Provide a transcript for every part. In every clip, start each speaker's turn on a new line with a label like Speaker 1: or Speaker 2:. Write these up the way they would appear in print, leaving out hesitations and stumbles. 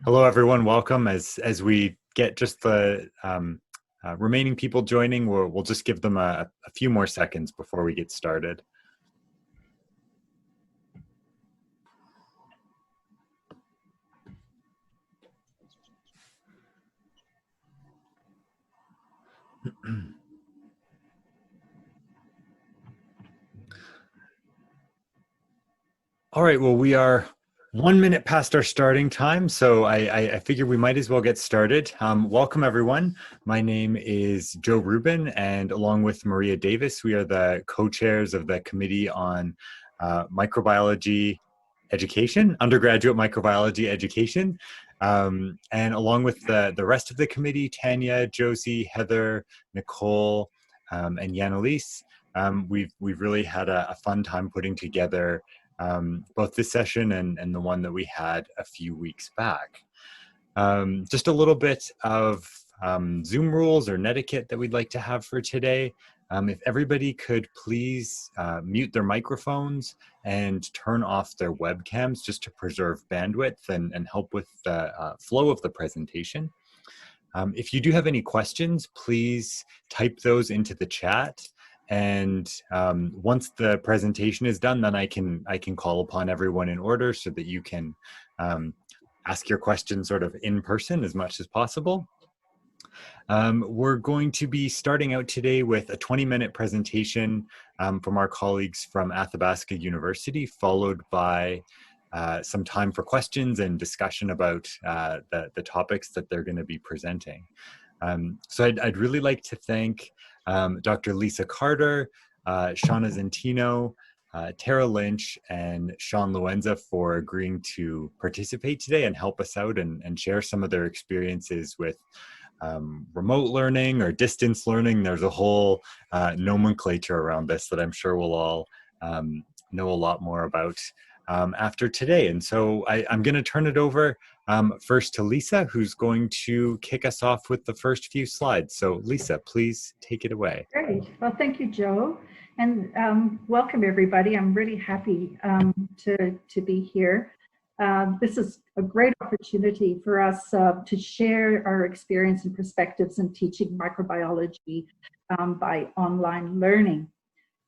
Speaker 1: Hello, everyone. Welcome. As we get just the remaining people joining, we'll just give them a few more seconds before we get started. All right. Well, we are 1 minute past our starting time, so I figure we might as well get started. Welcome, everyone. My name is Joe Rubin, and along with Maria Davis, we are the co-chairs of the Committee on Microbiology Education, Undergraduate Microbiology Education. And along with the rest of the committee, Tanya, Josie, Heather, Nicole, and Yanalise, we've really had a fun time putting together both this session and the one that we had a few weeks back. Just a little bit of Zoom rules or netiquette that we'd like to have for today. If everybody could please mute their microphones and turn off their webcams just to preserve bandwidth and help with the flow of the presentation. If you do have any questions, please type those into the chat. And once the presentation is done, then I can call upon everyone in order so that you can ask your questions sort of in person as much as possible. We're going to be starting out today with a 20-minute presentation from our colleagues from Athabasca University, followed by some time for questions and discussion about the topics that they're going to be presenting. So I'd really like to thank Dr. Lisa Carter, Shauna Zentino, Tara Lynch, and Sean Loenza for agreeing to participate today and help us out and share some of their experiences with remote learning or distance learning. There's a whole nomenclature around this that I'm sure we'll all know a lot more about after today. And so I'm going to turn it over first to Lisa, who's going to kick us off with the first few slides. So Lisa, please take it away.
Speaker 2: Great. Well, thank you, Joe. And welcome, everybody. I'm really happy to be here. This is a great opportunity for us to share our experience and perspectives in teaching microbiology by online learning.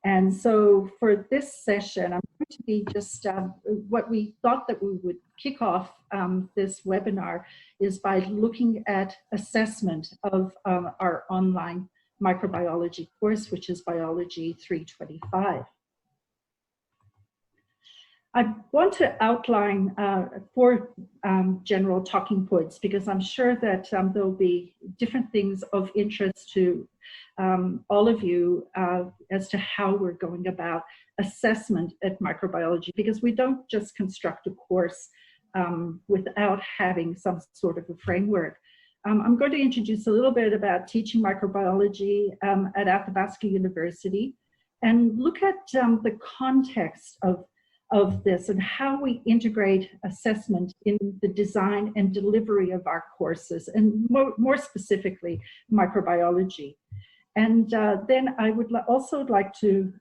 Speaker 2: And so for this session, I'm going to be just what we thought that we would kick off this webinar is by looking at assessment of our online microbiology course, which is Biology 325. I want to outline 4 general talking points because I'm sure that there'll be different things of interest to all of you as to how we're going about assessment at microbiology, because we don't just construct a course without having some sort of a framework. I'm going to introduce a little bit about teaching microbiology at Athabasca University and look at the context of this and how we integrate assessment in the design and delivery of our courses, and more specifically, microbiology. And then I would also like to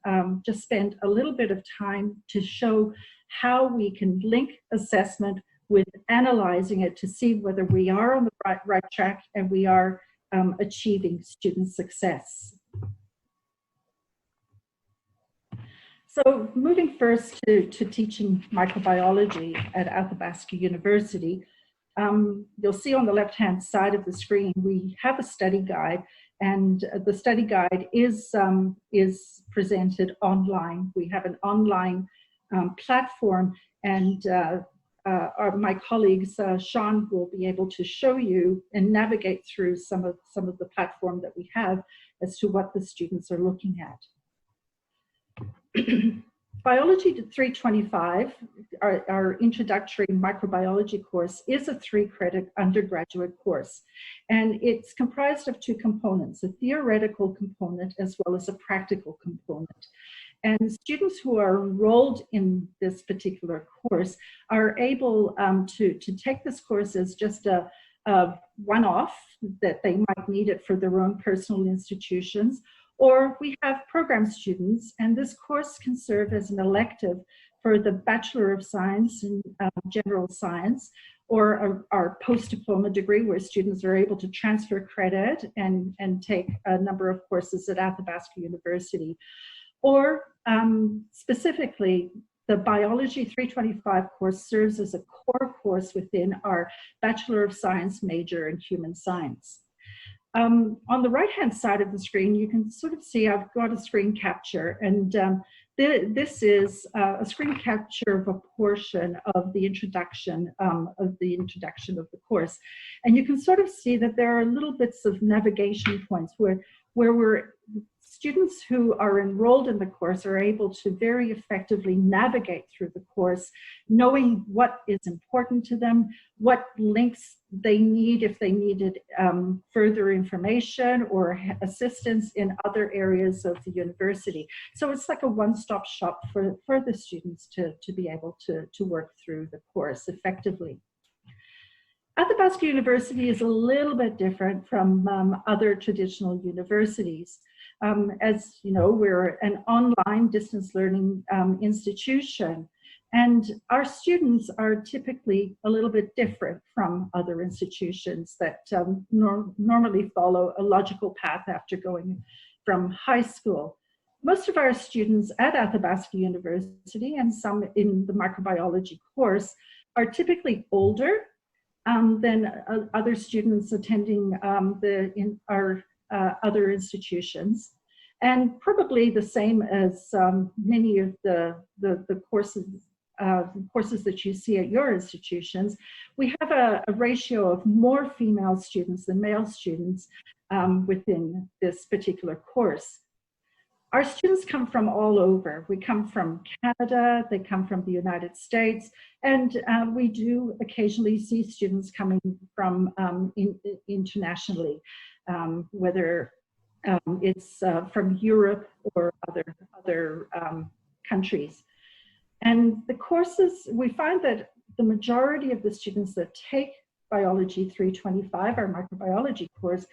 Speaker 2: just spend a little bit of time to show how we can link assessment with analyzing it to see whether we are on the right track and we are achieving student success. So moving first to teaching microbiology at Athabasca University, you'll see on the left-hand side of the screen, we have a study guide, and the study guide is presented online. We have an online platform, and my colleagues, Sean will be able to show you and navigate through some of the platform that we have as to what the students are looking at. Biology 325, our introductory microbiology course, is a 3-credit undergraduate course, and it's comprised of 2 components, a theoretical component as well as a practical component. And students who are enrolled in this particular course are able to take this course as just a one-off, that they might need it for their own personal institutions. Or we have program students, and this course can serve as an elective for the Bachelor of Science in General Science, or our post-diploma degree, where students are able to transfer credit and take a number of courses at Athabasca University. Or specifically, the Biology 325 course serves as a core course within our Bachelor of Science major in Human Science. On the right-hand side of the screen, you can sort of see I've got a screen capture, and this is a screen capture of a portion of the introduction of the course. And you can sort of see that there are little bits of navigation points where students who are enrolled in the course are able to very effectively navigate through the course, knowing what is important to them, what links they need if they needed further information or assistance in other areas of the university. So it's like a one-stop shop for the students to be able to work through the course effectively. Athabasca University is a little bit different from other traditional universities. As you know, we're an online distance learning institution, and our students are typically a little bit different from other institutions that normally follow a logical path after going from high school. Most of our students at Athabasca University, and some in the microbiology course, are typically older than other students attending our other institutions, and probably the same as many of the courses that you see at your institutions. We have a ratio of more female students than male students within this particular course. Our students come from all over. We come from Canada, they come from the United States, and we do occasionally see students coming from internationally, whether it's from Europe or other countries. And the courses, we find that the majority of the students that take Biology 325, our microbiology course,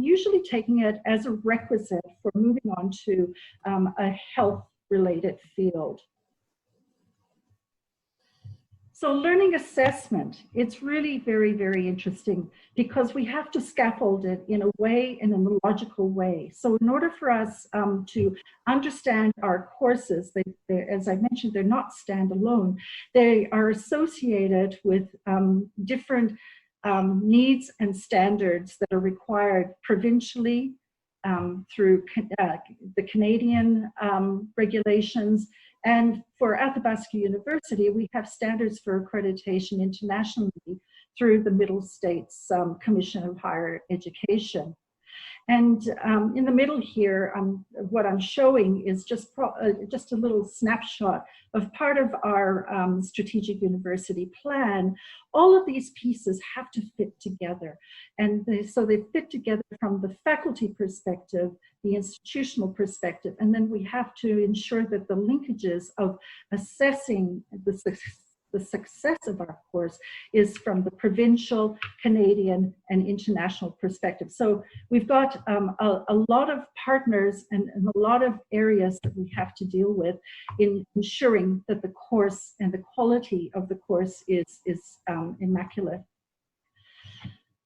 Speaker 2: usually taking it as a requisite for moving on to a health-related field. So learning assessment, it's really very, very interesting because we have to scaffold it in a way, in a logical way. So in order for us to understand our courses, as I mentioned, they're not standalone. They are associated with different needs and standards that are required provincially through the Canadian regulations. And for Athabasca University, we have standards for accreditation internationally through the Middle States Commission of Higher Education. And in the middle here, what I'm showing is just a little snapshot of part of our strategic university plan. All of these pieces have to fit together. And so they fit together from the faculty perspective, the institutional perspective, and then we have to ensure that the linkages of assessing the success of our course is from the provincial, Canadian, and international perspective. So we've got a lot of partners and a lot of areas that we have to deal with in ensuring that the course and the quality of the course is immaculate.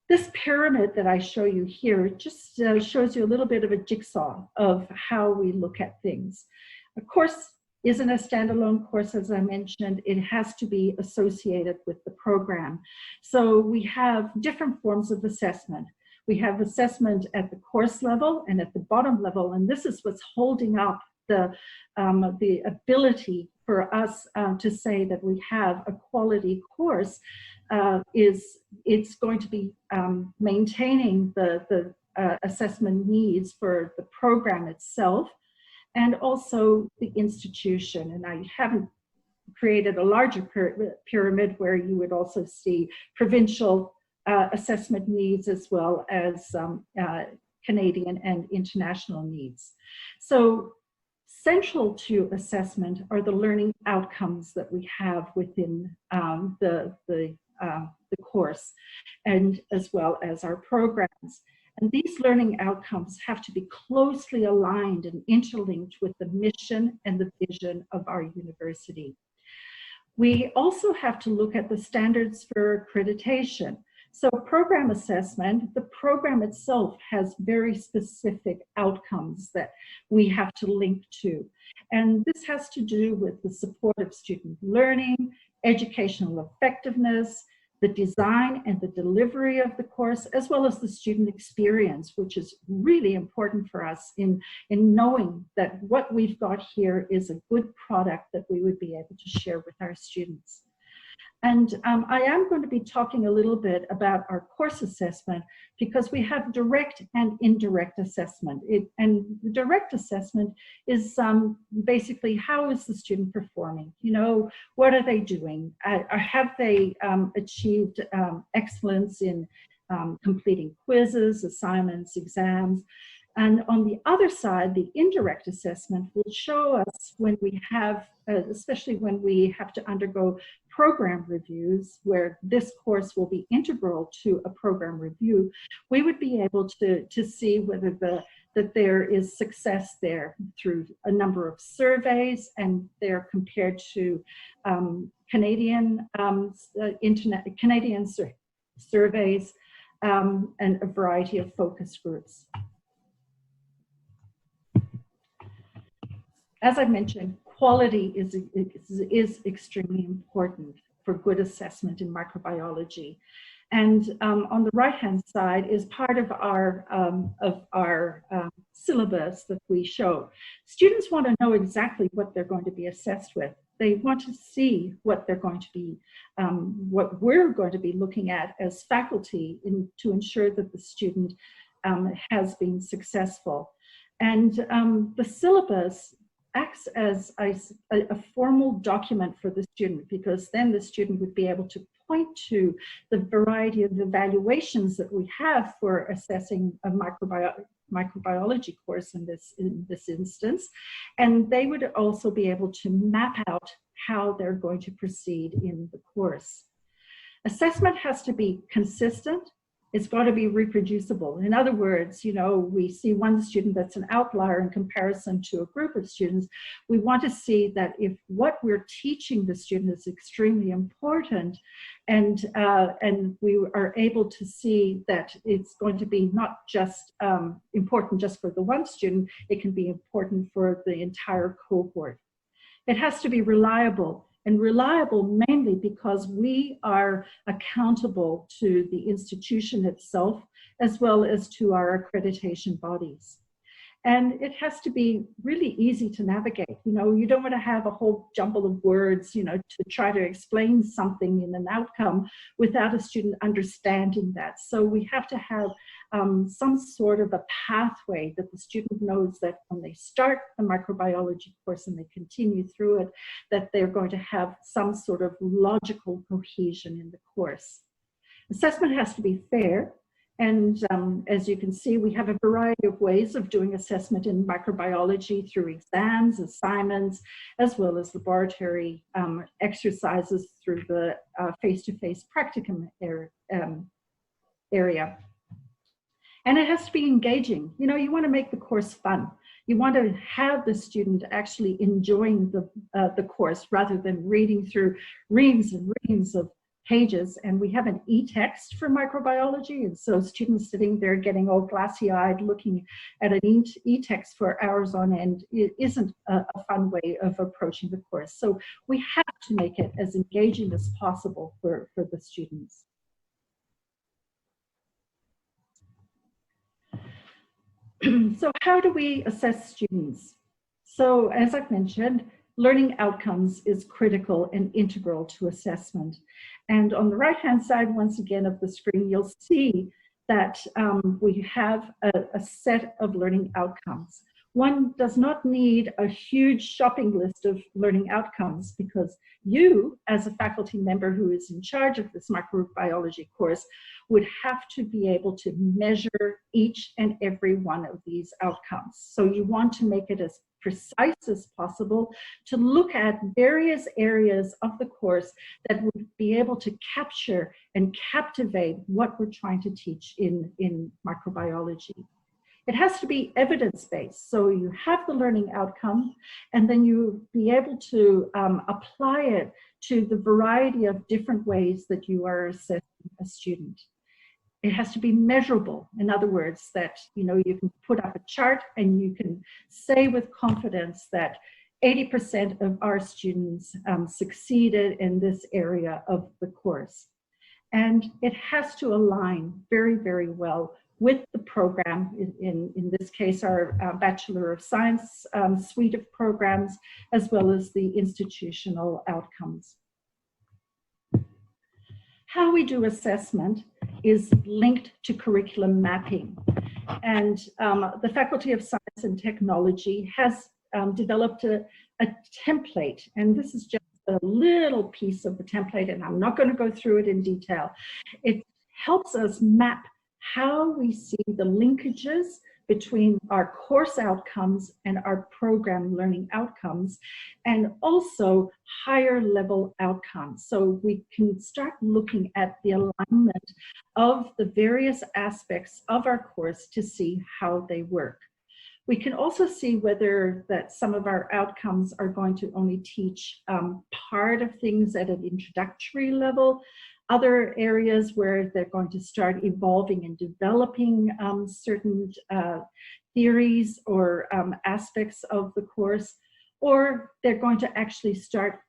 Speaker 2: This pyramid that I show you here just shows you a little bit of a jigsaw of how we look at things. A course isn't a standalone course, as I mentioned. It has to be associated with the program. So we have different forms of assessment. We have assessment at the course level and at the bottom level, and this is what's holding up the ability for us to say that we have a quality course. It's going to be maintaining the assessment needs for the program itself, and also the institution. And I haven't created a larger pyramid where you would also see provincial assessment needs as well as Canadian and international needs. So central to assessment are the learning outcomes that we have within the course, and as well as our programs. And these learning outcomes have to be closely aligned and interlinked with the mission and the vision of our university. We also have to look at the standards for accreditation. So program assessment, the program itself has very specific outcomes that we have to link to. And this has to do with the support of student learning, educational effectiveness, the design and the delivery of the course, as well as the student experience, which is really important for us in knowing that what we've got here is a good product that we would be able to share with our students. And I am going to be talking a little bit about our course assessment because we have direct and indirect assessment. And the direct assessment is basically how is the student performing? You know, what are they doing? Have they achieved excellence in completing quizzes, assignments, exams? And on the other side, the indirect assessment will show us when we have, especially when we have to undergo program reviews, where this course will be integral to a program review, we would be able to see whether that there is success there through a number of surveys, and they're compared to Canadian surveys and a variety of focus groups. As I mentioned, quality is extremely important for good assessment in microbiology. And on the right-hand side is part of our syllabus that we show. Students want to know exactly what they're going to be assessed with. They want to see what they're going to be, what we're going to be looking at as faculty to ensure that the student has been successful. And the syllabus acts as a formal document for the student, because then the student would be able to point to the variety of evaluations that we have for assessing a microbiology course in this instance. And they would also be able to map out how they're going to proceed in the course. Assessment has to be consistent. It's got to be reproducible. In other words, you know, we see one student that's an outlier in comparison to a group of students. We want to see that if what we're teaching the student is extremely important, and we are able to see that it's going to be not just important just for the one student, it can be important for the entire cohort. It has to be reliable. And reliable mainly because we are accountable to the institution itself, as well as to our accreditation bodies. And it has to be really easy to navigate. You know, you don't want to have a whole jumble of words, you know, to try to explain something in an outcome without a student understanding that. So we have to have some sort of a pathway that the student knows that when they start the microbiology course and they continue through it, that they're going to have some sort of logical cohesion in the course. Assessment has to be fair. And as you can see, we have a variety of ways of doing assessment in microbiology through exams, assignments, as well as laboratory exercises through the face-to-face practicum area. And it has to be engaging. You know, you want to make the course fun. You want to have the student actually enjoying the course rather than reading through reams and reams of pages. And we have an e-text for microbiology, and so students sitting there getting all glassy-eyed looking at an e-text for hours on end, it isn't a fun way of approaching the course. So we have to make it as engaging as possible for the students. So how do we assess students? So as I've mentioned, learning outcomes is critical and integral to assessment. And on the right-hand side, once again, of the screen, you'll see that we have a set of learning outcomes. One does not need a huge shopping list of learning outcomes, because you, as a faculty member who is in charge of this microbiology course, would have to be able to measure each and every one of these outcomes. So you want to make it as precise as possible, to look at various areas of the course that would be able to capture and captivate what we're trying to teach in microbiology. It has to be evidence-based. So you have the learning outcome, and then you be able to apply it to the variety of different ways that you are assessing a student. It has to be measurable. In other words, that you can put up a chart and you can say with confidence that 80% of our students succeeded in this area of the course. And it has to align very, very well with the program, in this case, our Bachelor of Science suite of programs, as well as the institutional outcomes. How we do assessment is linked to curriculum mapping. And the Faculty of Science and Technology has developed a template, and this is just a little piece of the template, and I'm not going to go through it in detail. It helps us map how we see the linkages between our course outcomes and our program learning outcomes, and also higher level outcomes. So we can start looking at the alignment of the various aspects of our course to see how they work. We can also see whether that some of our outcomes are going to only teach part of things at an introductory level, other areas where they're going to start evolving and developing certain theories or aspects of the course, or they're going to actually start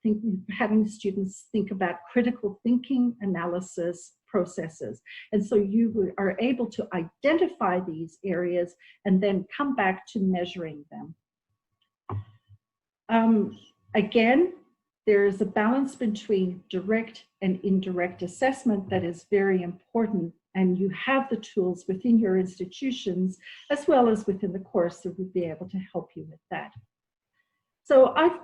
Speaker 2: having students think about critical thinking, analysis, processes. And so you are able to identify these areas and then come back to measuring them. Again, there is a balance between direct and indirect assessment that is very important, and you have the tools within your institutions as well as within the course that would be able to help you with that. So I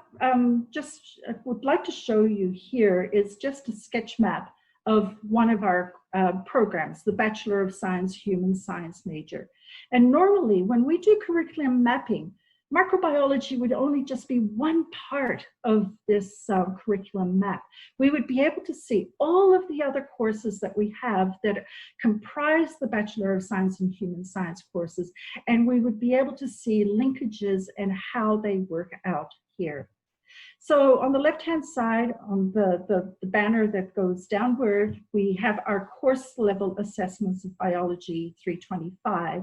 Speaker 2: would like to show you here is just a sketch map of one of our programs, the Bachelor of Science, Human Science major. And normally when we do curriculum mapping, microbiology would only just be one part of this curriculum map. We would be able to see all of the other courses that we have that comprise the Bachelor of Science and Human Science courses, and we would be able to see linkages and how they work out here. So on the left-hand side, on the banner that goes downward, we have our course level assessments of biology 325.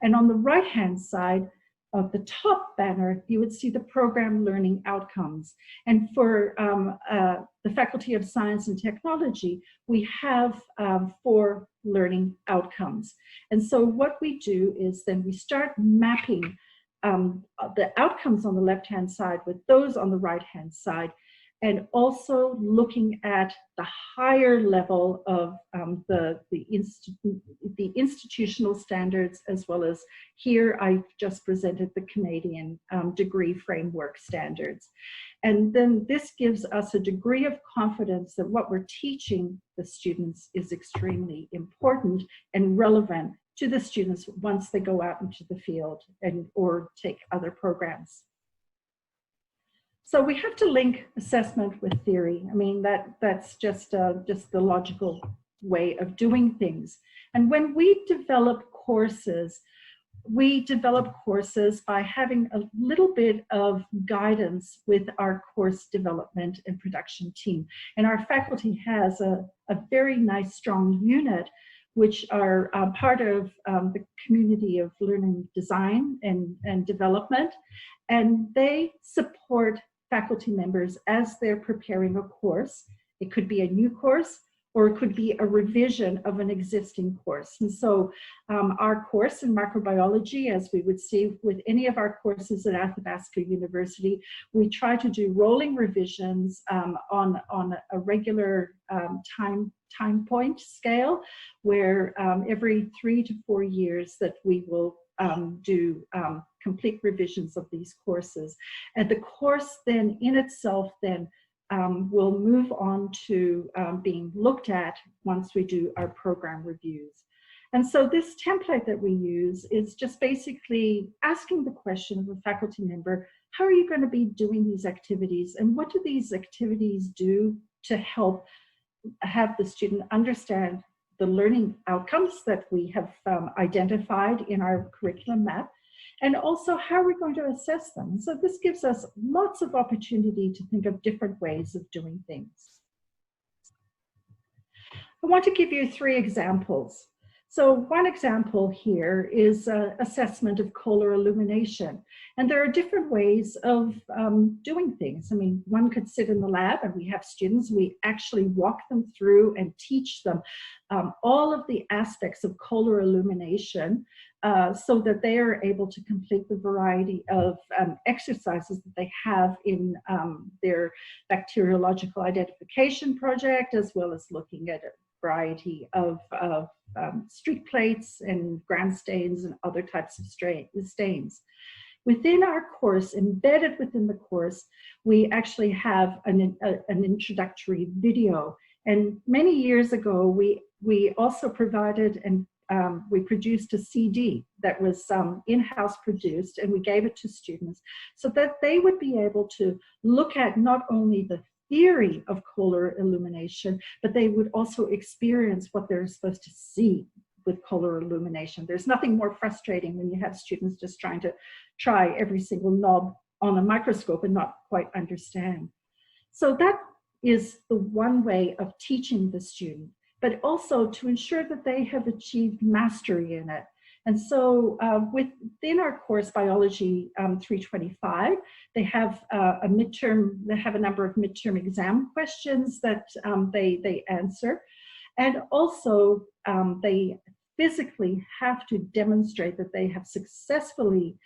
Speaker 2: And on the right-hand side of the top banner, you would see the program learning outcomes. And for the Faculty of Science and Technology, we have 4 learning outcomes. And so what we do is then we start mapping the outcomes on the left-hand side with those on the right-hand side, and also looking at the higher level of the institutional standards, as well as here I just presented the Canadian degree framework standards. And then this gives us a degree of confidence that what we're teaching the students is extremely important and relevant to the students once they go out into the field or take other programs. So we have to link assessment with theory. I mean, that's just the logical way of doing things. And when we develop courses by having a little bit of guidance with our course development and production team. And our faculty has a very nice, strong unit which are part of the community of learning design and development. And they support faculty members as they're preparing a course. It could be a new course, or it could be a revision of an existing course. And so our course in microbiology, as we would see with any of our courses at Athabasca University, we try to do rolling revisions on a regular time point scale, where every 3 to 4 years that we will do complete revisions of these courses. And the course then in itself then will move on to being looked at once we do our program reviews. And so this template that we use is just basically asking the question of a faculty member, how are you going to be doing these activities, and what do these activities do to help have the student understand the learning outcomes that we have identified in our curriculum map, and also how we're going to assess them. So this gives us lots of opportunity to think of different ways of doing things. I want to give you 3 examples. So one example here is assessment of color illumination. And there are different ways of doing things. I mean, one could sit in the lab and we have students, we actually walk them through and teach them all of the aspects of color illumination so that they are able to complete the variety of exercises that they have in their bacteriological identification project, as well as looking at a variety of streak plates and ground stains and other types of stains. Within our course, embedded within the course, we actually have an introductory video. And many years ago, we also provided and we produced a CD that was in-house produced, and we gave it to students so that they would be able to look at not only the theory of color illumination, but they would also experience what they're supposed to see with color illumination. There's nothing more frustrating when you have students just trying to try every single knob on a microscope and not quite understand. So that is the one way of teaching the student, but also to ensure that they have achieved mastery in it. And so within our course, Biology 325, they have a number of midterm exam questions that they answer. And also they physically have to demonstrate that they have successfully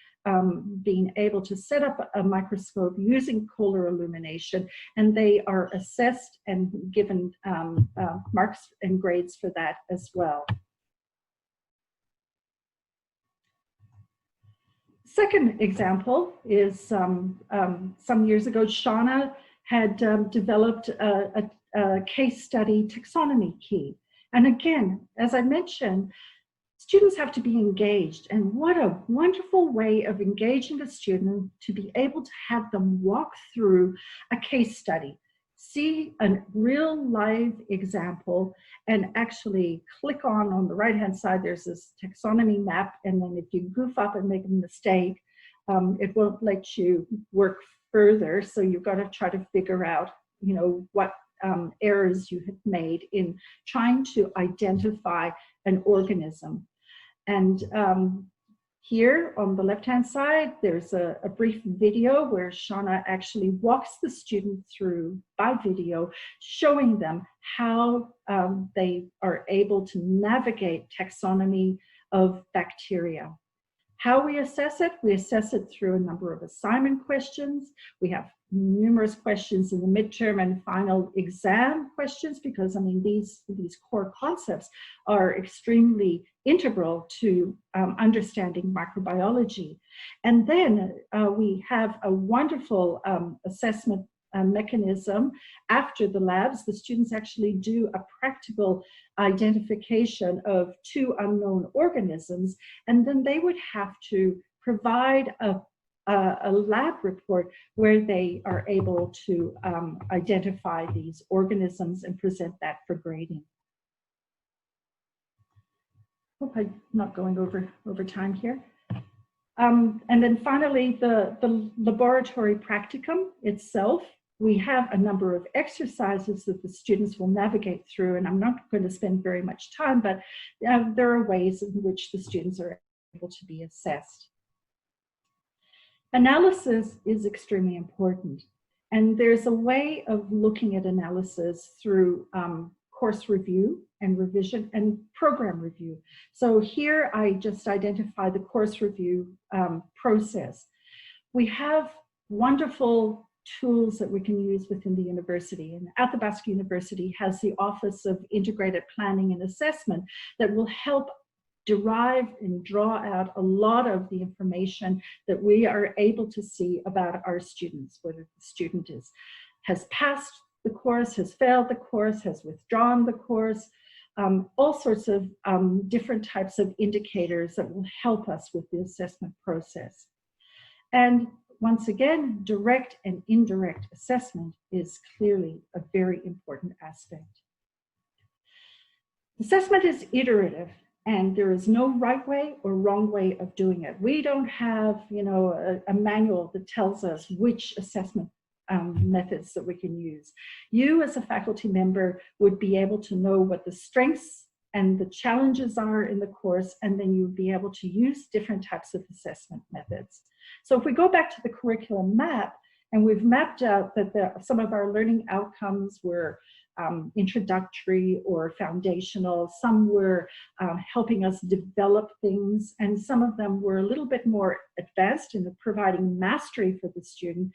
Speaker 2: been able to set up a microscope using color illumination, and they are assessed and given marks and grades for that as well. Second example is some years ago, Shauna had developed a case study taxonomy key. And again, as I mentioned, students have to be engaged. And what a wonderful way of engaging a student to be able to have them walk through a case study, see a real live example, and actually click on the right-hand side, there's this taxonomy map, and then if you goof up and make a mistake, it won't let you work further. So you've got to try to figure out, you know, what errors you have made in trying to identify an organism. And here on the left-hand side, there's a brief video where Shauna actually walks the student through by video, showing them how they are able to navigate taxonomy of bacteria. How we assess it through a number of assignment questions. We have numerous questions in the midterm and final exam questions, because I mean these core concepts are extremely integral to understanding microbiology. And then we have a wonderful assessment mechanism after the labs. The students actually do a practical identification of 2 unknown organisms, and then they would have to provide a lab report where they are able to identify these organisms and present that for grading. Hope I'm not going over time here. And then finally, the laboratory practicum itself. We have a number of exercises that the students will navigate through, and I'm not going to spend very much time, but there are ways in which the students are able to be assessed. Analysis is extremely important, and there's a way of looking at analysis through course review and revision and program review. So here I just identify the course review process. We have wonderful tools that we can use within the university, and Athabasca University has the Office of Integrated Planning and Assessment that will help derive and draw out a lot of the information that we are able to see about our students, whether the student has passed the course, has failed the course, has withdrawn the course, all sorts of different types of indicators that will help us with the assessment process. And once again, direct and indirect assessment is clearly a very important aspect. Assessment is iterative, and there is no right way or wrong way of doing it. We don't have, a manual that tells us which assessment methods that we can use. You as a faculty member would be able to know what the strengths and the challenges are in the course, and then you'd be able to use different types of assessment methods. So if we go back to the curriculum map, and we've mapped out that some of our learning outcomes were introductory or foundational, some were helping us develop things, and some of them were a little bit more advanced in providing mastery for the student.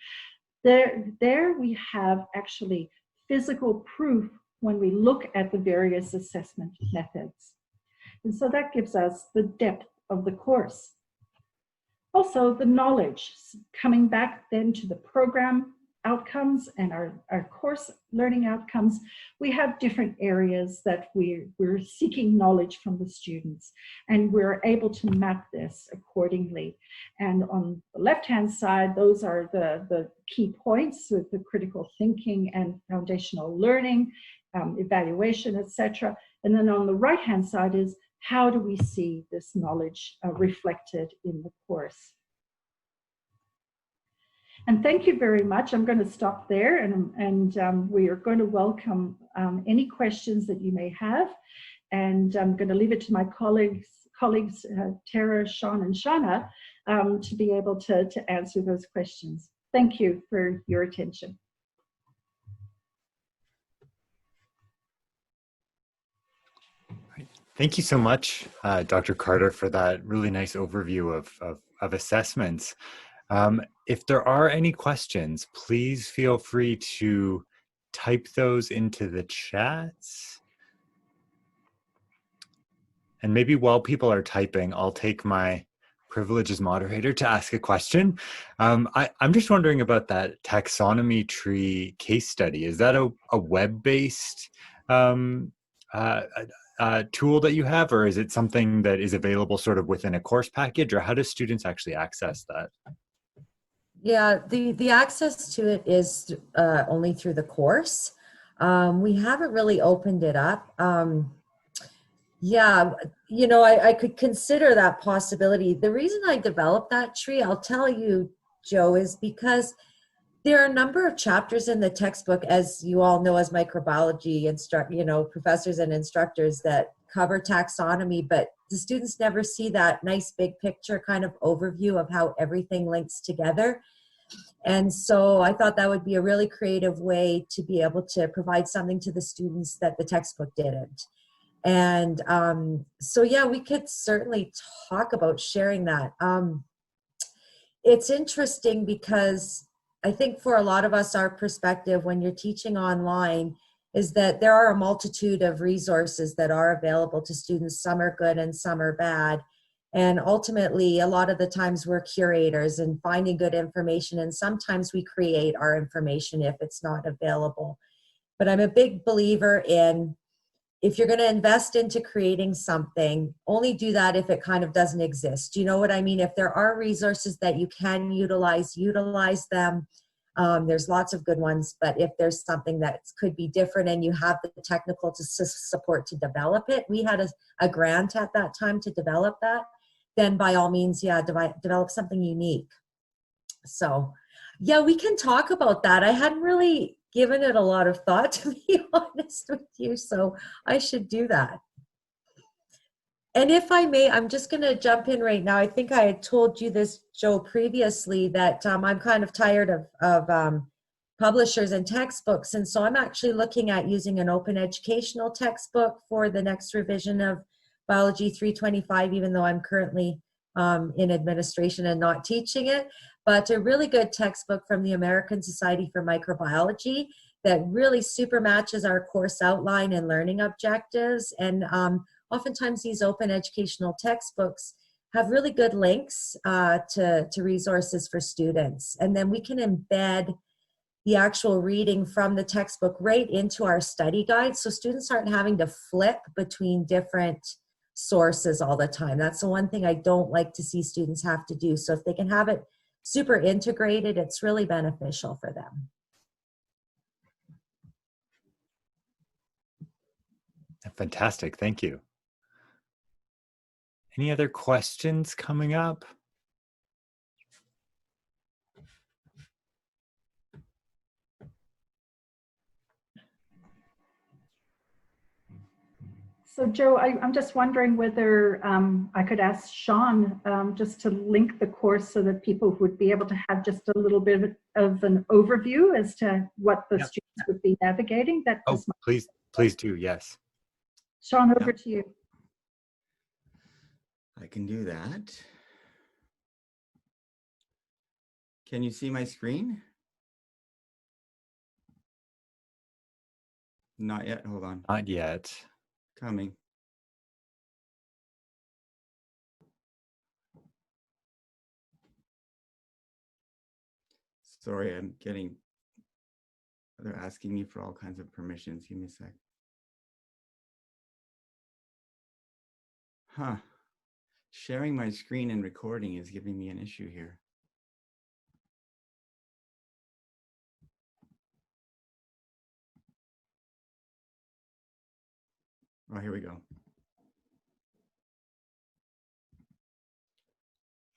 Speaker 2: There we have actually physical proof when we look at the various assessment methods. And so that gives us the depth of the course. Also, the knowledge, coming back then to the program outcomes and our course learning outcomes, we have different areas that we're seeking knowledge from the students, and we're able to map this accordingly. And on the left-hand side, those are the key points with the critical thinking and foundational learning, evaluation, etc. And then on the right-hand side is how do we see this knowledge reflected in the course. And thank you very much. I'm going to stop there, and we are going to welcome any questions that you may have. And I'm going to leave it to my colleagues Tara, Sean, and Shauna to be able to answer those questions. Thank you for your attention.
Speaker 1: Thank you so much, Dr. Carter, for that really nice overview of assessments. If there are any questions, please feel free to type those into the chats. And maybe while people are typing, I'll take my privilege as moderator to ask a question. I'm just wondering about that taxonomy tree case study. Is that a web-based tool that you have, or is it something that is available sort of within a course package, or how do students actually access that?
Speaker 3: Yeah, the access to it is only through the course. We haven't really opened it up. Yeah, I could consider that possibility. The reason I developed that tree, I'll tell you, Joe, is because there are a number of chapters in the textbook, as you all know, as microbiology professors and instructors, that cover taxonomy, but the students never see that nice big picture kind of overview of how everything links together. And so I thought that would be a really creative way to be able to provide something to the students that the textbook didn't. And so, yeah, we could certainly talk about sharing that. It's interesting because I think for a lot of us, our perspective when you're teaching online is that there are a multitude of resources that are available to students. Some are good and some are bad. And ultimately, a lot of the times we're curators and finding good information, and sometimes we create our information if it's not available. But I'm a big believer in, if you're going to invest into creating something, only do that if it kind of doesn't exist. Do you know what I mean? If there are resources that you can utilize them. There's lots of good ones, but if there's something that could be different and you have the technical support to develop it, we had a grant at that time to develop that, then by all means, yeah, develop something unique. So yeah, we can talk about that. I hadn't really given it a lot of thought, to be honest with you, so I should do that. And if I may, I'm just going to jump in right now. I think I had told you this, Joe, previously, that I'm kind of tired of publishers and textbooks. And so I'm actually looking at using an open educational textbook for the next revision of Biology 325, even though I'm currently in administration and not teaching it. But a really good textbook from the American Society for Microbiology that really super matches our course outline and learning objectives. And oftentimes these open educational textbooks have really good links to resources for students. And then we can embed the actual reading from the textbook right into our study guide, so students aren't having to flip between different sources all the time. That's the one thing I don't like to see students have to do. So if they can have it super integrated, it's really beneficial for them.
Speaker 1: Fantastic. Thank you. Any other questions coming up?
Speaker 2: So Joe, I'm just wondering whether I could ask Sean just to link the course so that people would be able to have just a little bit of an overview as to what the students would be navigating. That
Speaker 1: Oh, please do, yes.
Speaker 2: Sean, over to you.
Speaker 4: I can do that. Can you see my screen? Not yet, hold on.
Speaker 1: Not yet.
Speaker 4: Coming. Sorry, they're asking me for all kinds of permissions. Give me a sec. Huh. Sharing my screen and recording is giving me an issue here. Oh, here we go.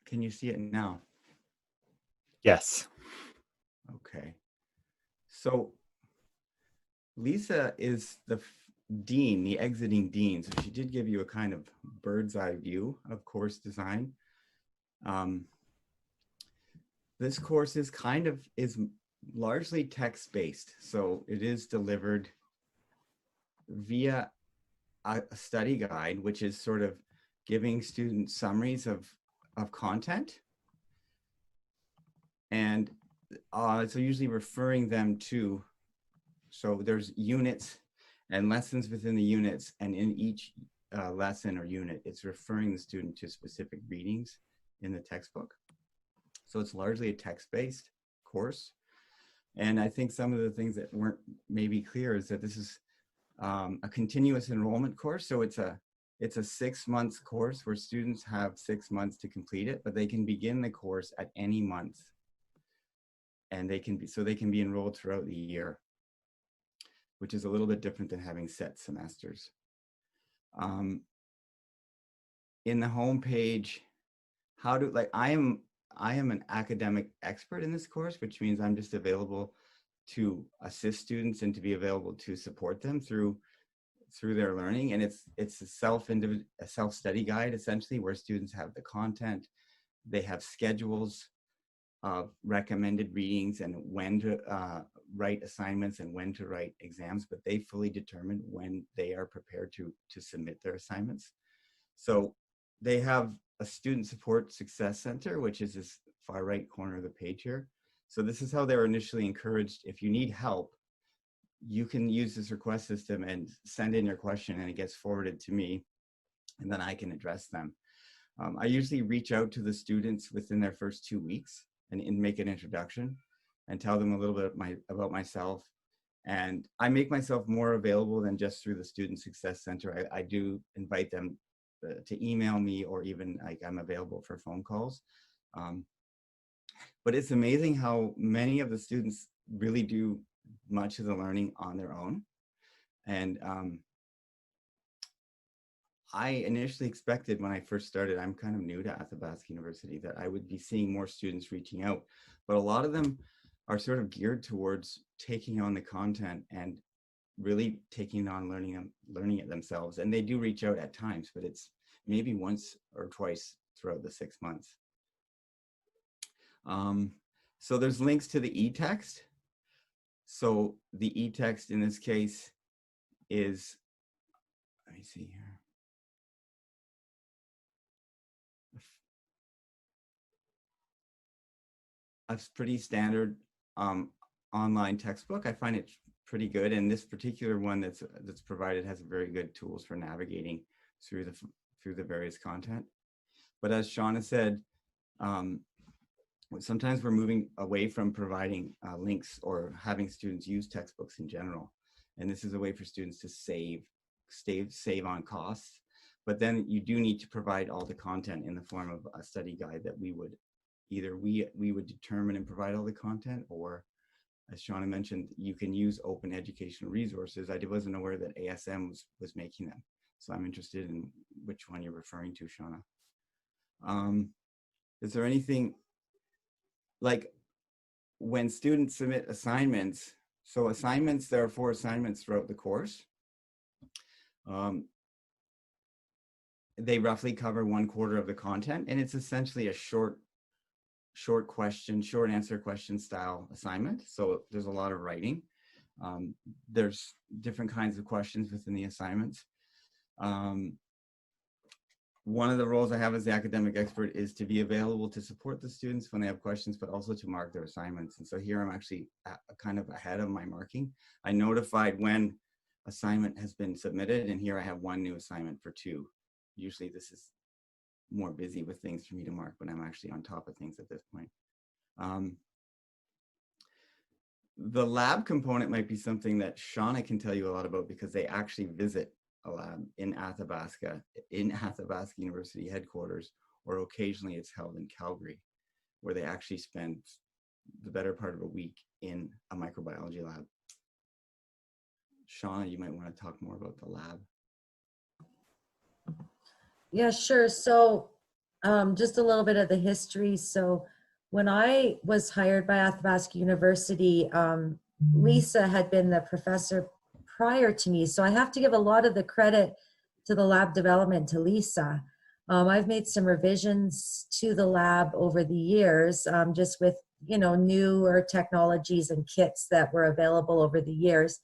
Speaker 4: Can you see it now?
Speaker 1: Yes.
Speaker 4: Okay. So Lisa is the dean, the exiting dean. So she did give you a kind of bird's eye view of course design. This course is largely text-based. So it is delivered via a study guide, which is sort of giving students summaries of content. And so usually referring them to, so there's units and lessons within the units, and in each lesson or unit, it's referring the student to specific readings in the textbook. So it's largely a text-based course. And I think some of the things that weren't maybe clear is that this is a continuous enrollment course. So it's a 6 months course where students have 6 months to complete it, but they can begin the course at any month. And they can be enrolled throughout the year, which is a little bit different than having set semesters. In the homepage, I am an academic expert in this course, which means I'm just available to assist students and to be available to support them through their learning. And it's a self-study guide, essentially, where students have the content, they have schedules of recommended readings and when to write assignments and when to write exams, but they fully determine when they are prepared to submit their assignments. So they have a student support success center, which is this far right corner of the page here. So this is how they were initially encouraged. If you need help, you can use this request system and send in your question, and it gets forwarded to me, and then I can address them. I usually reach out to the students within their first 2 weeks and make an introduction and tell them a little bit about myself. And I make myself more available than just through the Student Success Center. I do invite them to email me, or even I'm available for phone calls. But it's amazing how many of the students really do much of the learning on their own. And I initially expected, when I first started, I'm kind of new to Athabasca University, that I would be seeing more students reaching out. But a lot of them are sort of geared towards taking on the content and really taking on learning it themselves. And they do reach out at times, but it's maybe once or twice throughout the 6 months. So there's links to the e-text. So the e-text in this case is, let me see here. A pretty standard online textbook. I find it pretty good, and this particular one that's provided has very good tools for navigating through the various content. But as Shauna said, sometimes we're moving away from providing links or having students use textbooks in general, and this is a way for students to save on costs. But then you do need to provide all the content in the form of a study guide that we would determine and provide all the content, or as Shauna mentioned, you can use open educational resources. I wasn't aware that ASM was making them. So I'm interested in which one you're referring to, Shauna. Is there anything, like when students submit assignments, so assignments, there are 4 assignments throughout the course. They roughly cover 1/4 of the content, and it's essentially a short answer question style assignment. So there's a lot of writing. There's different kinds of questions within the assignments. One of the roles I have as the academic expert is to be available to support the students when they have questions, but also to mark their assignments. And so here I'm actually kind of ahead of my marking. I notified when assignment has been submitted, and here I have 1 new assignment for 2. Usually this is more busy with things for me to mark, but I'm actually on top of things at this point. The lab component might be something that Shauna can tell you a lot about, because they actually visit a lab in Athabasca University headquarters, or occasionally it's held in Calgary, where they actually spend the better part of a week in a microbiology lab. Shauna, you might want to talk more about the lab.
Speaker 3: Yeah, sure. So just a little bit of the history. So when I was hired by Athabasca University, Lisa had been the professor prior to me. So I have to give a lot of the credit to the lab development to Lisa. I've made some revisions to the lab over the years, just with, newer technologies and kits that were available over the years.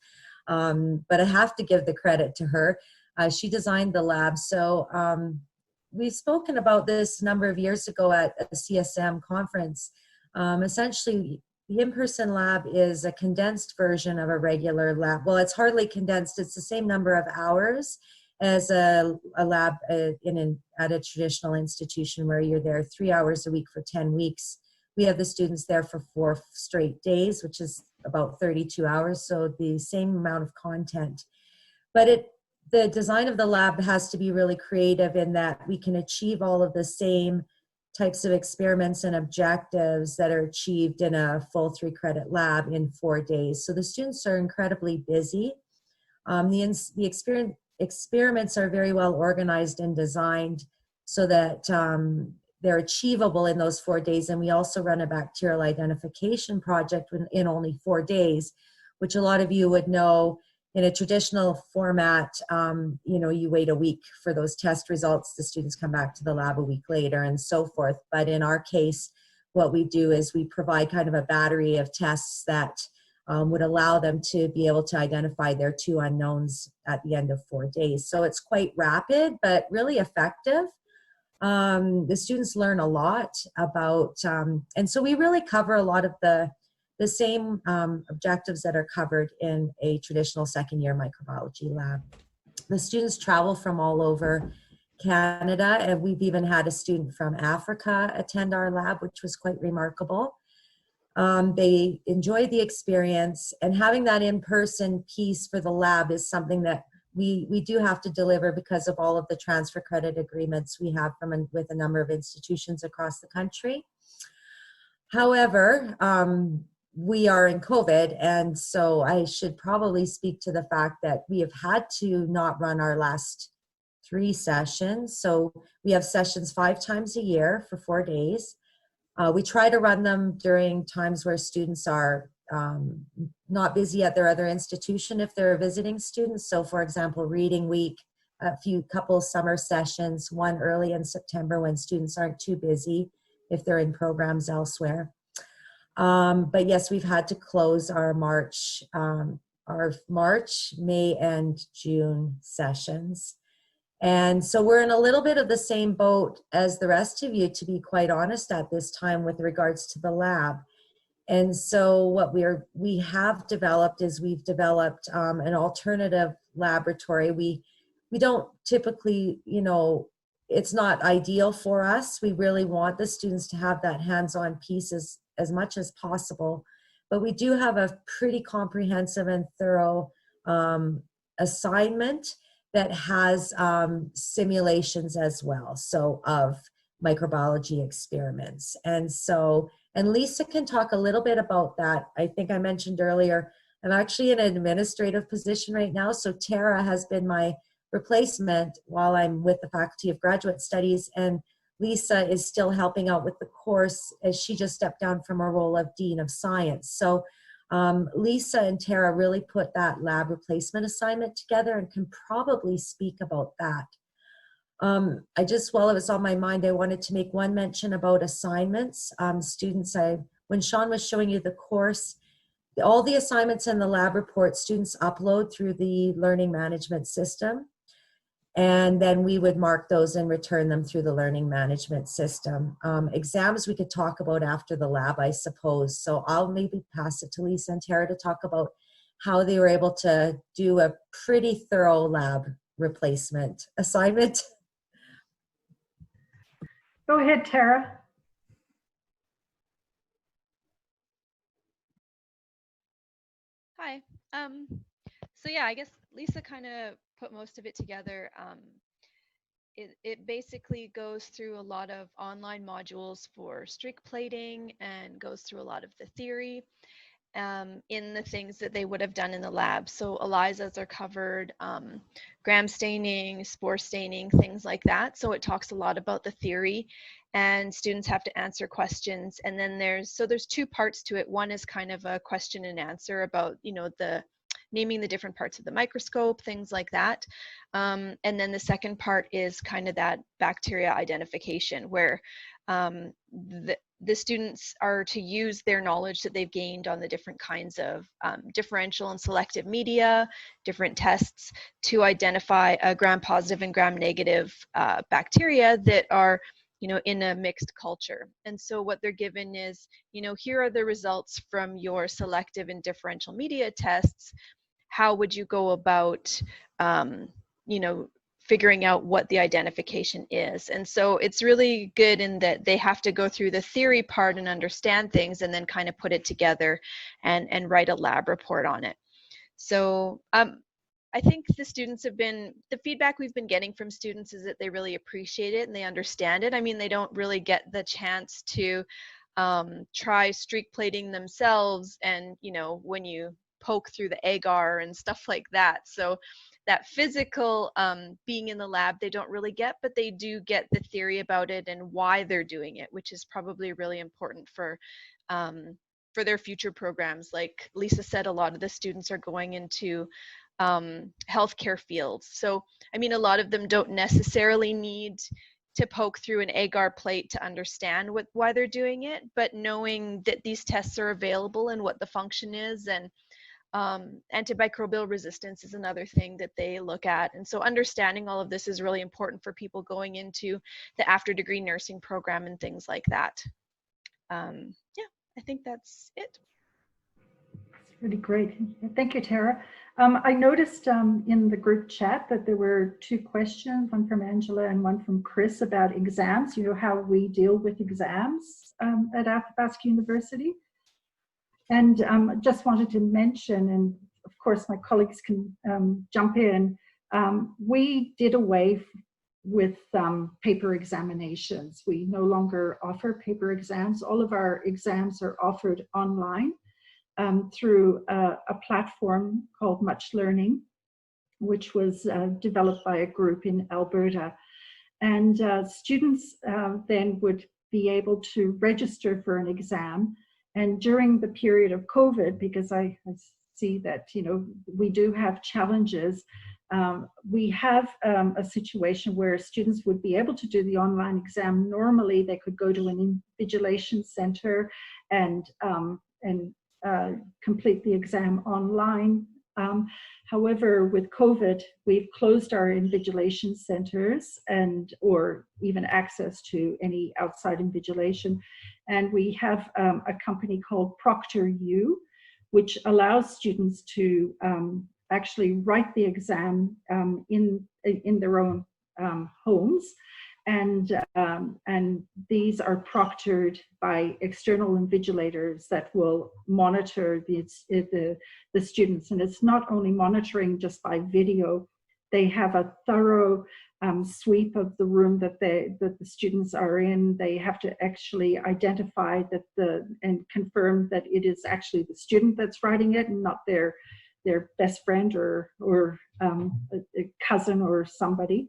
Speaker 3: But I have to give the credit to her. She designed the lab. So we've spoken about this a number of years ago at a CSM conference. Essentially, the in-person lab is a condensed version of a regular lab. Well, it's hardly condensed. It's the same number of hours as a lab at a traditional institution, where you're there 3 hours a week for 10 weeks. We have the students there for 4 straight days, which is about 32 hours. So the same amount of content. But the design of the lab has to be really creative in that we can achieve all of the same types of experiments and objectives that are achieved in a full 3-credit lab in 4 days. So the students are incredibly busy. The experiments are very well organized and designed so that they're achievable in those 4 days. And we also run a bacterial identification project in only 4 days, which a lot of you would know. In a traditional format, you wait a week for those test results. The students come back to the lab a week later and so forth. But in our case, what we do is we provide kind of a battery of tests that would allow them to be able to identify their 2 unknowns at the end of 4 days. So it's quite rapid, but really effective. The students learn a lot about, and so we really cover a lot of the same objectives that are covered in a traditional second-year microbiology lab. The students travel from all over Canada, and we've even had a student from Africa attend our lab, which was quite remarkable. They enjoyed the experience, and having that in-person piece for the lab is something that we do have to deliver because of all of the transfer credit agreements we have with a number of institutions across the country. However, we are in COVID, and so I should probably speak to the fact that we have had to not run our last 3 sessions. So we have sessions 5 times a year for 4 days. We try to run them during times where students are not busy at their other institution if they're visiting students. So for example, reading week, couple summer sessions, one early in September when students aren't too busy if they're in programs elsewhere. But yes, we've had to close our March, May, and June sessions. And so we're in a little bit of the same boat as the rest of you, to be quite honest, at this time with regards to the lab. And so what we have developed is we've developed an alternative laboratory. We don't typically, it's not ideal for us. We really want the students to have that hands-on piece as much as possible. But we do have a pretty comprehensive and thorough assignment that has simulations as well. So of microbiology experiments. And Lisa can talk a little bit about that. I think I mentioned earlier, I'm actually in an administrative position right now. So Tara has been my replacement while I'm with the Faculty of Graduate Studies, and Lisa is still helping out with the course as she just stepped down from her role of Dean of Science. So Lisa and Tara really put that lab replacement assignment together and can probably speak about that. While it was on my mind, I wanted to make one mention about assignments. When Sean was showing you the course, all the assignments in the lab report students upload through the learning management system. And then we would mark those and return them through the learning management system. Exams we could talk about after the lab, I suppose. So I'll maybe pass it to Lisa and Tara to talk about how they were able to do a pretty thorough lab replacement assignment.
Speaker 2: Go ahead, Tara.
Speaker 5: Hi. So yeah, I guess Lisa kind of put most of it together. It basically goes through a lot of online modules for streak plating and goes through a lot of the theory in the things that they would have done in the lab. So ELISAs are covered, gram staining, spore staining, things like that. So it talks a lot about the theory, and students have to answer questions. And then there's two parts to it. One is kind of a question and answer about, the naming the different parts of the microscope, things like that. And then the second part is kind of that bacteria identification, where the students are to use their knowledge that they've gained on the different kinds of differential and selective media, different tests, to identify a gram-positive and gram-negative bacteria that are in a mixed culture. And so what they're given is, here are the results from your selective and differential media tests. How would you go about, figuring out what the identification is? And so it's really good in that they have to go through the theory part and understand things, and then kind of put it together and write a lab report on it. So I think the feedback we've been getting from students is that they really appreciate it and they understand it. I mean, they don't really get the chance to try streak plating themselves, and when you poke through the agar and stuff like that. So that physical being in the lab, they don't really get, but they do get the theory about it and why they're doing it, which is probably really important for their future programs. Like Lisa said, a lot of the students are going into healthcare fields. So, I mean, a lot of them don't necessarily need to poke through an agar plate to understand why they're doing it, but knowing that these tests are available and what the function is, and antimicrobial resistance is another thing that they look at. And so understanding all of this is really important for people going into the after degree nursing program and things like that. Yeah, I think that's it.
Speaker 2: Really great. Thank you, Tara. I noticed in the group chat that there were two questions, one from Angela and one from Chris, about exams, how we deal with exams at Athabasca University. And just wanted to mention, and of course my colleagues can jump in, we did away with paper examinations. We no longer offer paper exams. All of our exams are offered online through a platform called Much Learning, which was developed by a group in Alberta. And students then would be able to register for an exam. And during the period of COVID, because I see that, we do have challenges, we have a situation where students would be able to do the online exam. Normally, they could go to an invigilation center and complete the exam online. However, with COVID, we've closed our invigilation centers or even access to any outside invigilation. And we have a company called ProctorU, which allows students to actually write the exam in their own homes. And these are proctored by external invigilators that will monitor the students. And it's not only monitoring just by video, they have a thorough sweep of the room that the students are in. They have to actually identify and confirm that it is actually the student that's writing it and not their best friend or a cousin or somebody.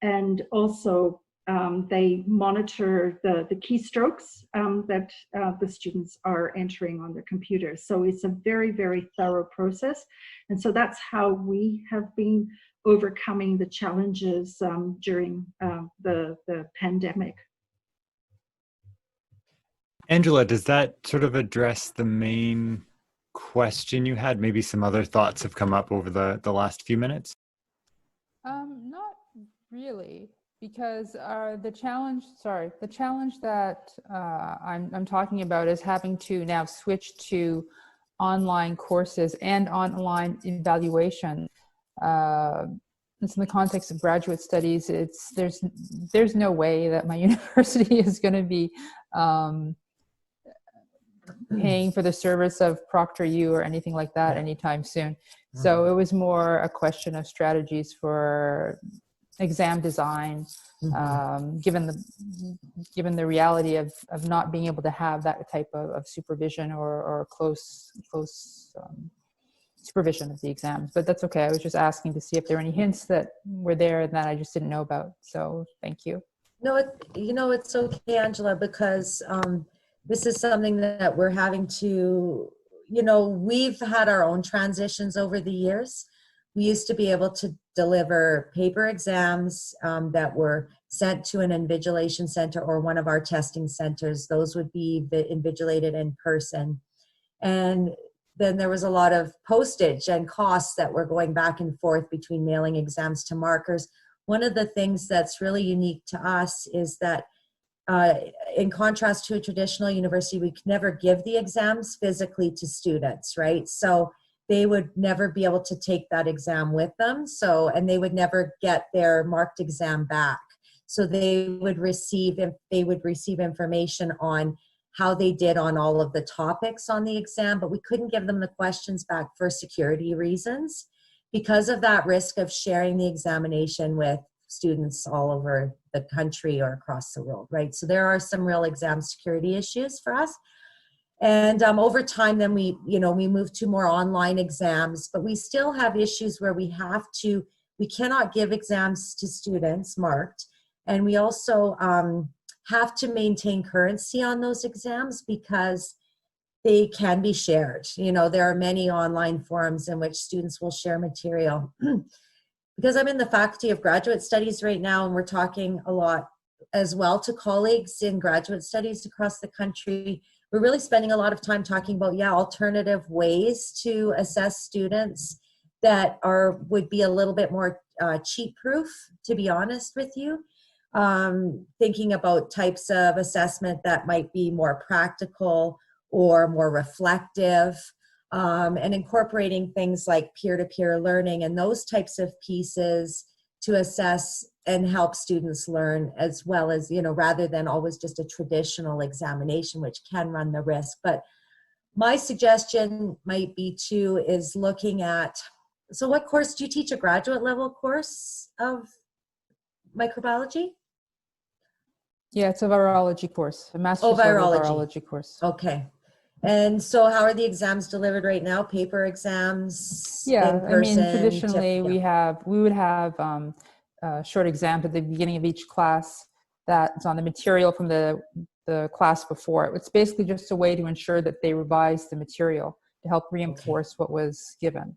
Speaker 2: And also they monitor the keystrokes that the students are entering on their computers. So it's a very, very thorough process. And so that's how we have been overcoming the challenges during the pandemic.
Speaker 1: Angela, does that sort of address the main question you had? Maybe some other thoughts have come up over the last few minutes?
Speaker 6: Not really, because the challenge that I'm talking about is having to now switch to online courses and online evaluation. It's in the context of graduate studies. There's no way that my university is going to be paying for the service of ProctorU or anything like that anytime soon. So it was more a question of strategies for exam design, given the reality of not being able to have that type of supervision or close supervision of the exams. But that's okay. I was just asking to see if there were any hints that were there and that I just didn't know about. So thank you.
Speaker 3: No, it's okay, Angela, because this is something that we're having to, we've had our own transitions over the years. We used to be able to deliver paper exams that were sent to an invigilation center or one of our testing centers. Those would be invigilated in person. And then there was a lot of postage and costs that were going back and forth between mailing exams to markers. One of the things that's really unique to us is that in contrast to a traditional university, we could never give the exams physically to students, right? So they would never be able to take that exam with them. And they would never get their marked exam back. So they would receive information on how they did on all of the topics on the exam, but we couldn't give them the questions back for security reasons because of that risk of sharing the examination with students all over the country or across the world, right? So there are some real exam security issues for us. And over time, then we moved to more online exams, but we still have issues where we cannot give exams to students marked. And we also have to maintain currency on those exams because they can be shared. There are many online forums in which students will share material. Because I'm in the Faculty of Graduate Studies right now, and we're talking a lot as well to colleagues in graduate studies across the country. We're really spending a lot of time talking about, alternative ways to assess students that would be a little bit more cheat-proof, to be honest with you. Thinking about types of assessment that might be more practical or more reflective, and incorporating things like peer-to-peer learning and those types of pieces to assess and help students learn, as well as, rather than always just a traditional examination, which can run the risk. But my suggestion might be too is looking at, so what course do you teach? A graduate level course of microbiology?
Speaker 6: Yeah, it's a virology course, a master's level virology course.
Speaker 3: Okay. And so how are the exams delivered right now? Paper exams?
Speaker 6: Yeah,
Speaker 3: in person,
Speaker 6: traditionally we would have short exams at the beginning of each class that's on the material from the class before. It's basically just a way to ensure that they revise the material to help reinforce what was given.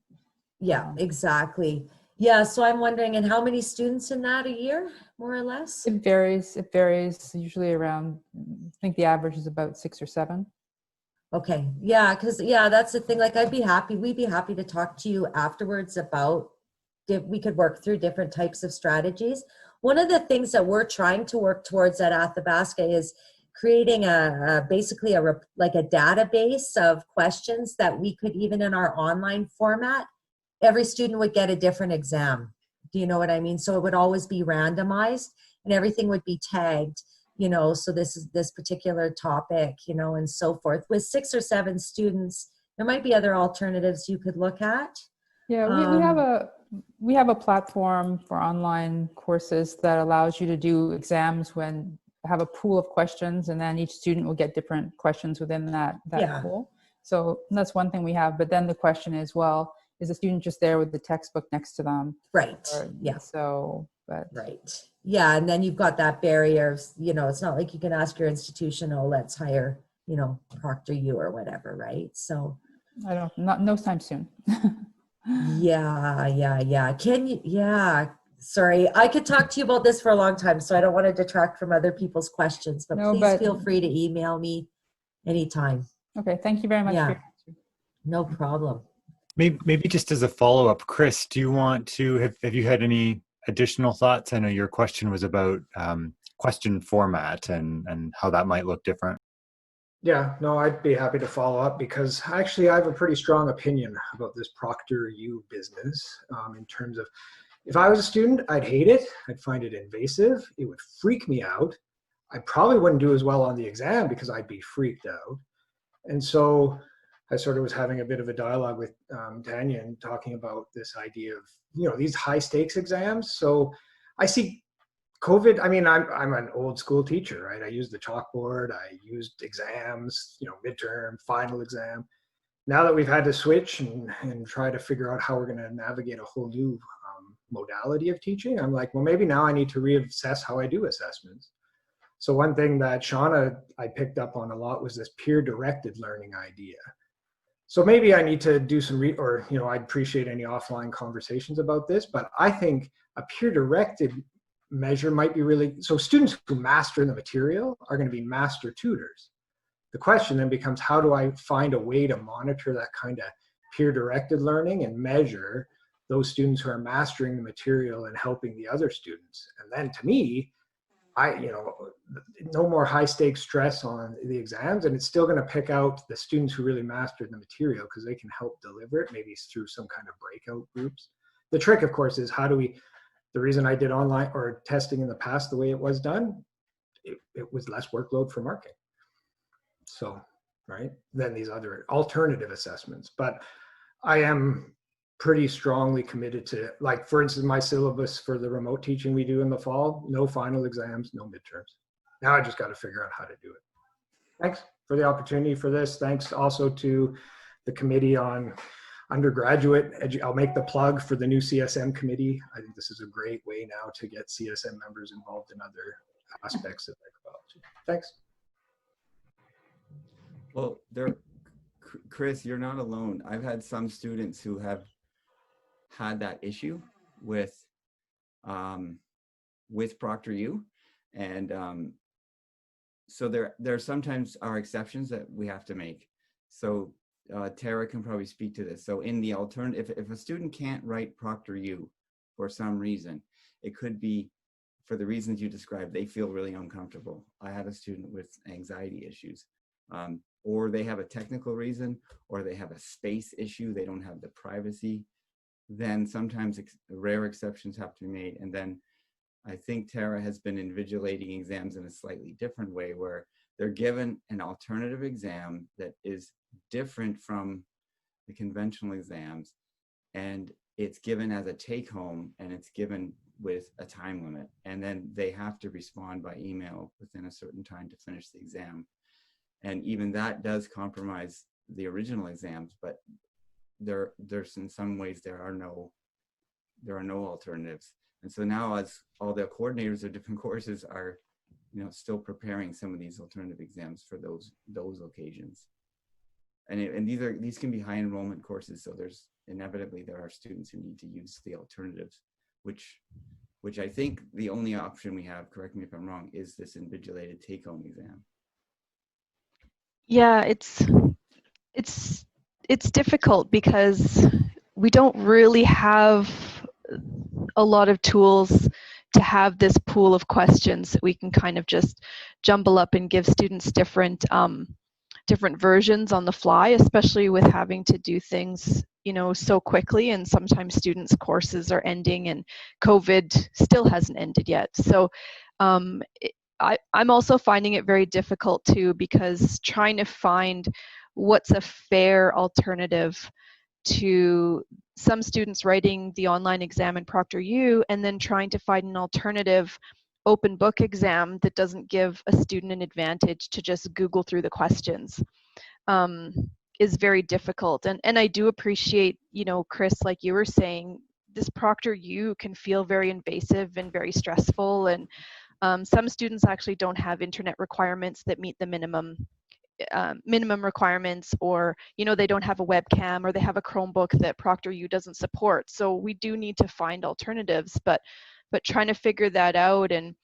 Speaker 3: Yeah, exactly. Yeah, so I'm wondering, and how many students in that a year, more or less?
Speaker 6: It varies, usually around, I think the average is about 6 or 7.
Speaker 3: Okay, yeah, because that's the thing. Like, we'd be happy to talk to you afterwards about if we could work through different types of strategies. One of the things that we're trying to work towards at Athabasca is creating basically a database of questions that we could, even in our online format, every student would get a different exam. Do you know what I mean? So it would always be randomized and everything would be tagged. So this is this particular topic, and so forth. With 6 or 7 students, there might be other alternatives you could look at.
Speaker 6: Yeah, we have a platform for online courses that allows you to do exams when have a pool of questions, and then each student will get different questions within that
Speaker 3: Yeah.
Speaker 6: pool. So that's one thing we have. But then the question is, well, is the student just there with the textbook next to them?
Speaker 3: Right.
Speaker 6: Or,
Speaker 3: Yeah.
Speaker 6: So, but
Speaker 3: Right. Yeah. And then you've got that barrier of, it's not like you can ask your institution, oh, let's hire, Proctor U or whatever. Right. So
Speaker 6: I don't, not no time soon.
Speaker 3: yeah. Can you, sorry, I could talk to you about this for a long time, so I don't want to detract from other people's questions, but
Speaker 6: No,
Speaker 3: please
Speaker 6: but-
Speaker 3: feel free to email me anytime.
Speaker 6: Okay, thank you very much.
Speaker 3: Yeah.
Speaker 6: For your answer.
Speaker 3: No problem.
Speaker 1: Maybe just as a follow-up, Chris, do you want to, have you had any additional thoughts? I know your question was about question format and how that might look different.
Speaker 7: Yeah, no, I'd be happy to follow up because actually I have a pretty strong opinion about this Proctor U business in terms of if I was a student, I'd hate it. I'd find it invasive. It would freak me out. I probably wouldn't do as well on the exam because I'd be freaked out. And so I sort of was having a bit of a dialogue with Tanya and talking about this idea of, these high stakes exams. So I see COVID, I mean, I'm an old school teacher, right? I used the chalkboard, I used exams, midterm, final exam. Now that we've had to switch and try to figure out how we're going to navigate a whole new modality of teaching, I'm like, well, maybe now I need to reassess how I do assessments. So one thing that Shauna, I picked up on a lot was this peer-directed learning idea. So maybe I need to do some, I'd appreciate any offline conversations about this, but I think a peer-directed measure might be really, so students who master the material are going to be master tutors. The question then becomes, how do I find a way to monitor that kind of peer-directed learning and measure those students who are mastering the material and helping the other students? And then to me, no more high stakes stress on the exams, and it's still going to pick out the students who really mastered the material because they can help deliver it, maybe through some kind of breakout groups. The trick, of course, is the reason I did online or testing in the past the way it was done, it was less workload for marking. So, right, than these other alternative assessments. But I am pretty strongly committed to, like, for instance, my syllabus for the remote teaching we do in the fall, no final exams, no midterms. Now I just got to figure out how to do it. Thanks for the opportunity for this. Thanks also to the committee on undergraduate. I'll make the plug for the new CSM committee. I think this is a great way now to get CSM members involved in other aspects of microbiology. Thanks.
Speaker 4: Well, Chris, you're not alone. I've had some students who have had that issue with Proctor U, and so there sometimes are exceptions that we have to make. So Tara can probably speak to this. So in the alternative, if a student can't write Proctor U for some reason, it could be for the reasons you described. They feel really uncomfortable. I had a student with anxiety issues, or they have a technical reason, or they have a space issue. They don't have the privacy. Then sometimes rare exceptions have to be made. And then I think Tara has been invigilating exams in a slightly different way, where they're given an alternative exam that is different from the conventional exams, and it's given as a take-home, and it's given with a time limit, and then they have to respond by email within a certain time to finish the exam. And even that does compromise the original exams, but there's in some ways there are no alternatives. And so now, as all the coordinators of different courses are still preparing some of these alternative exams for those occasions. And these can be high enrollment courses, so there's inevitably there are students who need to use the alternatives, which I think the only option we have, correct me if I'm wrong, is this invigilated take-home exam.
Speaker 5: Yeah, it's difficult because we don't really have a lot of tools to have this pool of questions that we can kind of just jumble up and give students different versions on the fly, especially with having to do things so quickly, and sometimes students' courses are ending and COVID still hasn't ended yet. So I'm also finding it very difficult too, because trying to find what's a fair alternative to some students writing the online exam in ProctorU and then trying to find an alternative open book exam that doesn't give a student an advantage to just Google through the questions is very difficult. And I do appreciate, Chris, like you were saying, this ProctorU can feel very invasive and very stressful. And some students actually don't have internet requirements that meet the minimum requirements, or they don't have a webcam, or they have a Chromebook that ProctorU doesn't support. So we do need to find alternatives, but trying to figure that out and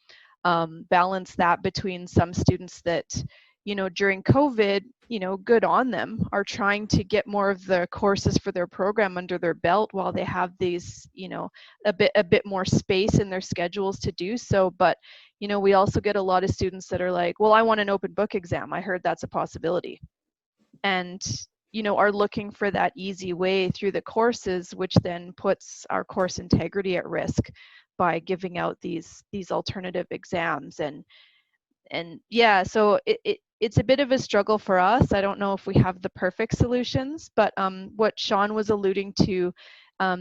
Speaker 5: balance that between some students that during COVID, good on them, are trying to get more of the courses for their program under their belt while they have these a bit more space in their schedules to do so. But we also get a lot of students that are like, well, I want an open book exam, I heard that's a possibility, and are looking for that easy way through the courses, which then puts our course integrity at risk by giving out these alternative exams. And yeah, so it's a bit of a struggle for us. I don't know if we have the perfect solutions, but what Sean was alluding to,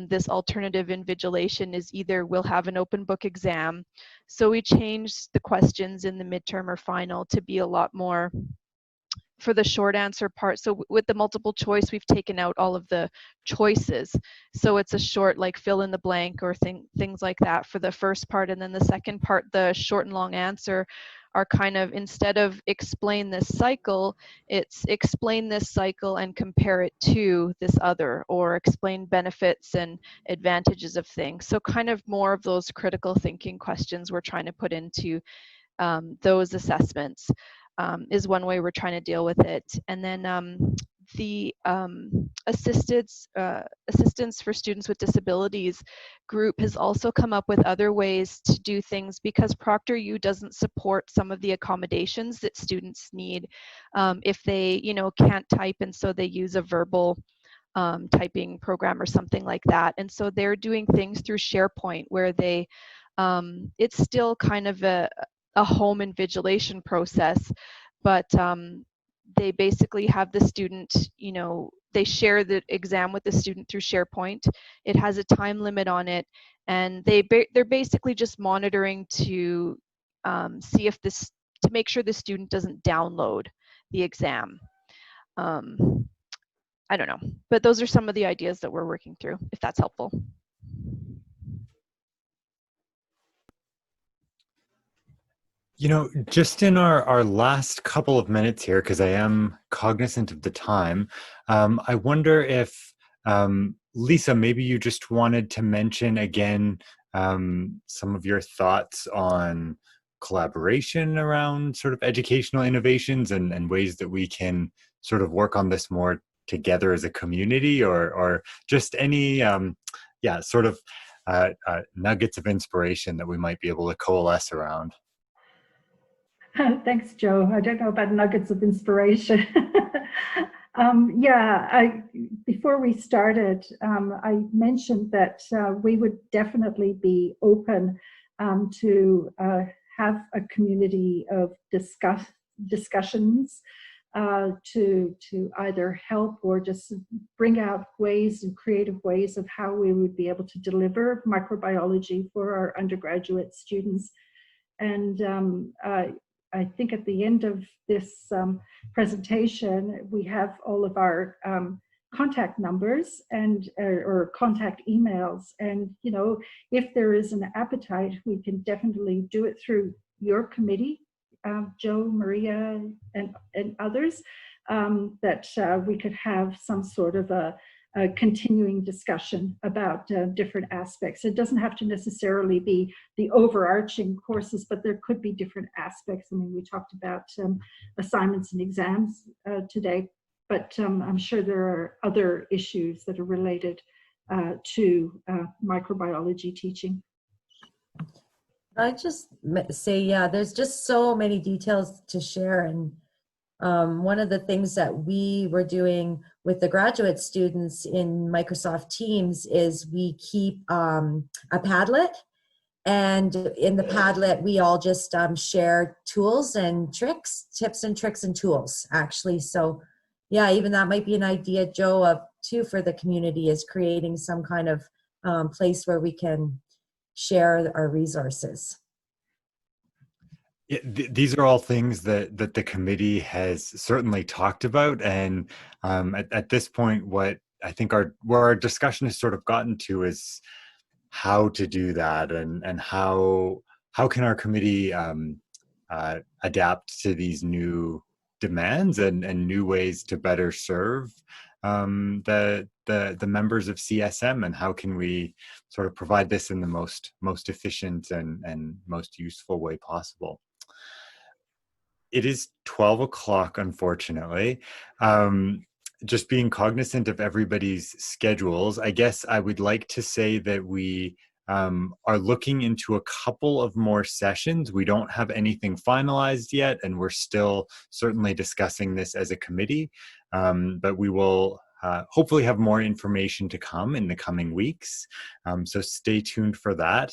Speaker 5: this alternative invigilation, is either we'll have an open book exam. So we changed the questions in the midterm or final to be a lot more for the short answer part. So with the multiple choice, we've taken out all of the choices. So it's a short, like fill in the blank or things like that for the first part. And then the second part, the short and long answer, are kind of, instead of explain this cycle, it's explain this cycle and compare it to this other, or explain benefits and advantages of things. So kind of more of those critical thinking questions we're trying to put into those assessments. Is one way we're trying to deal with it. And then the assistance for students with disabilities group has also come up with other ways to do things, because ProctorU doesn't support some of the accommodations that students need if they can't type, and so they use a verbal typing program or something like that. And so they're doing things through SharePoint where they it's still kind of a home invigilation process, but they basically have the student, they share the exam with the student through SharePoint. It has a time limit on it, and they're basically just monitoring to see if to make sure the student doesn't download the exam. I don't know, but those are some of the ideas that we're working through, if that's helpful.
Speaker 1: Just in our last couple of minutes here, because I am cognizant of the time, I wonder if, Lisa, maybe you just wanted to mention again some of your thoughts on collaboration around sort of educational innovations and ways that we can sort of work on this more together as a community, or just any, sort of nuggets of inspiration that we might be able to coalesce around.
Speaker 2: Thanks, Joe. I don't know about nuggets of inspiration. Before we started, I mentioned that we would definitely be open to have a community of discussions to either help or just bring out ways and creative ways of how we would be able to deliver microbiology for our undergraduate students. And I think at the end of this presentation, we have all of our contact numbers and or contact emails. And if there is an appetite, we can definitely do it through your committee, Joe, Maria, and others, that we could have some sort of a continuing discussion about different aspects. It doesn't have to necessarily be the overarching courses, but there could be different aspects. I mean, we talked about assignments and exams today, but I'm sure there are other issues that are related to microbiology teaching.
Speaker 3: I just say, there's just so many details to share. And one of the things that we were doing with the graduate students in Microsoft Teams is we keep a Padlet, and in the Padlet we all just share tools and tricks, tips and tricks and tools, actually. So yeah, even that might be an idea, Joe, of too for the community, is creating some kind of place where we can share our resources.
Speaker 1: Yeah, these are all things that the committee has certainly talked about, and at this point, what I think where our discussion has sort of gotten to is how to do that, and how can our committee adapt to these new demands and new ways to better serve the members of CSM, and how can we sort of provide this in the most efficient and most useful way possible. It is 12 o'clock, unfortunately. Just being cognizant of everybody's schedules, I guess I would like to say that we are looking into a couple of more sessions. We don't have anything finalized yet, and we're still certainly discussing this as a committee, but we will hopefully have more information to come in the coming weeks. So stay tuned for that.